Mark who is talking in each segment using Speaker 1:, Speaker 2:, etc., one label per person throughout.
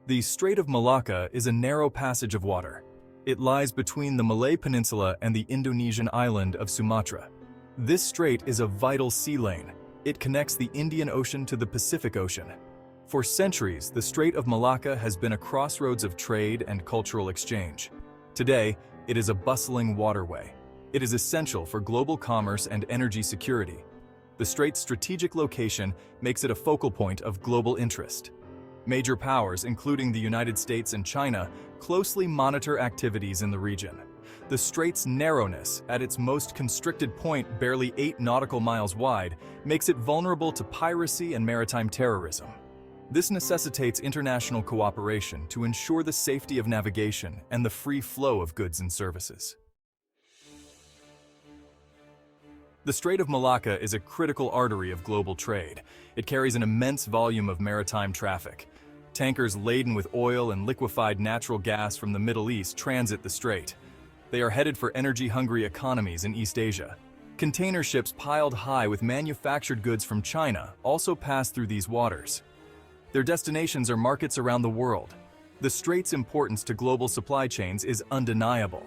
Speaker 1: The Strait of Malacca is a narrow passage of water. It lies between the Malay Peninsula and the Indonesian island of Sumatra. This strait is a vital sea lane. It connects the Indian Ocean to the Pacific Ocean. For centuries, the Strait of Malacca has been a crossroads of trade and cultural exchange. Today, it is a bustling waterway. It is essential for global commerce and energy security. The strait's strategic location makes it a focal point of global interest. Major powers, including the United States and China, closely monitor activities in the region. The strait's narrowness, at its most constricted point barely 8 nautical miles wide, makes it vulnerable to piracy and maritime terrorism. This necessitates international cooperation to ensure the safety of navigation and the free flow of goods and services. The Strait of Malacca is a critical artery of global trade. It carries an immense volume of maritime traffic. Tankers laden with oil and liquefied natural gas from the Middle East transit the strait. They are headed for energy-hungry economies in East Asia. Container ships piled high with manufactured goods from China also pass through these waters. Their destinations are markets around the world. The strait's importance to global supply chains is undeniable.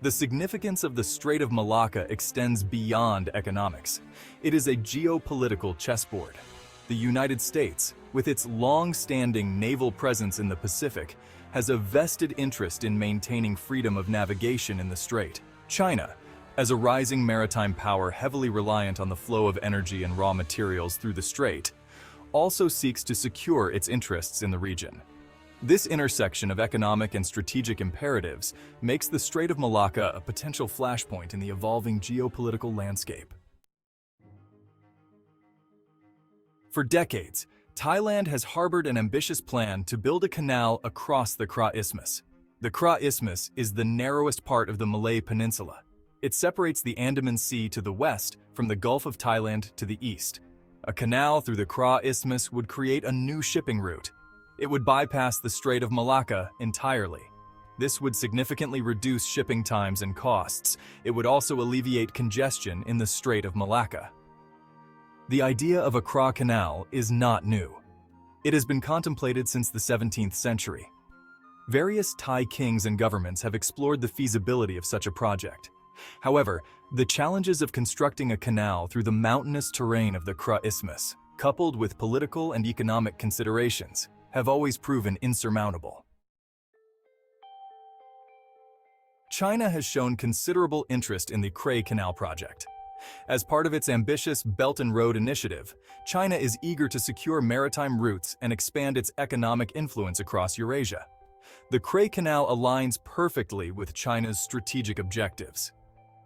Speaker 1: The significance of the Strait of Malacca extends beyond economics. It is a geopolitical chessboard. The United States, with its long-standing naval presence in the Pacific, has a vested interest in maintaining freedom of navigation in the strait. China, as a rising maritime power heavily reliant on the flow of energy and raw materials through the strait, also seeks to secure its interests in the region. This intersection of economic and strategic imperatives makes the Strait of Malacca a potential flashpoint in the evolving geopolitical landscape. For decades, Thailand has harbored an ambitious plan to build a canal across the Kra Isthmus. The Kra Isthmus is the narrowest part of the Malay Peninsula. It separates the Andaman Sea to the west from the Gulf of Thailand to the east. A canal through the Kra Isthmus would create a new shipping route. It would bypass the Strait of Malacca entirely. This would significantly reduce shipping times and costs. It would also alleviate congestion in the Strait of Malacca. The idea of a Kra Canal is not new. It has been contemplated since the 17th century. Various Thai kings and governments have explored the feasibility of such a project. However, the challenges of constructing a canal through the mountainous terrain of the Kra Isthmus, coupled with political and economic considerations, have always proven insurmountable. China has shown considerable interest in the Kra Canal project. As part of its ambitious Belt and Road Initiative, China is eager to secure maritime routes and expand its economic influence across Eurasia. The Kra Canal aligns perfectly with China's strategic objectives.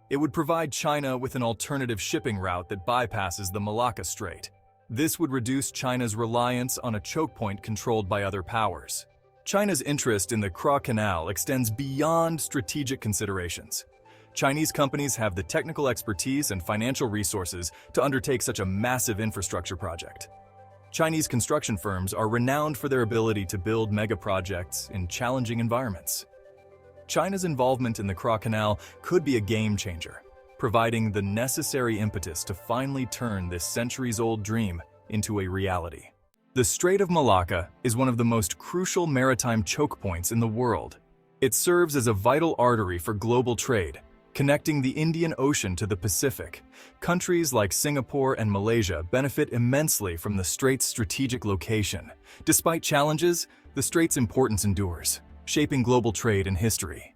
Speaker 1: It would provide China with an alternative shipping route that bypasses the Malacca Strait. This would reduce China's reliance on a choke point controlled by other powers. China's interest in the Kra Canal extends beyond strategic considerations. Chinese companies have the technical expertise and financial resources to undertake such a massive infrastructure project. Chinese construction firms are renowned for their ability to build mega projects in challenging environments. China's involvement in the Kra Canal could be a game changer, providing the necessary impetus to finally turn this centuries-old dream into a reality. The Strait of Malacca is one of the most crucial maritime choke points in the world. It serves as a vital artery for global trade, connecting the Indian Ocean to the Pacific. Countries like Singapore and Malaysia benefit immensely from the strait's strategic location. Despite challenges, the strait's importance endures, shaping global trade and history.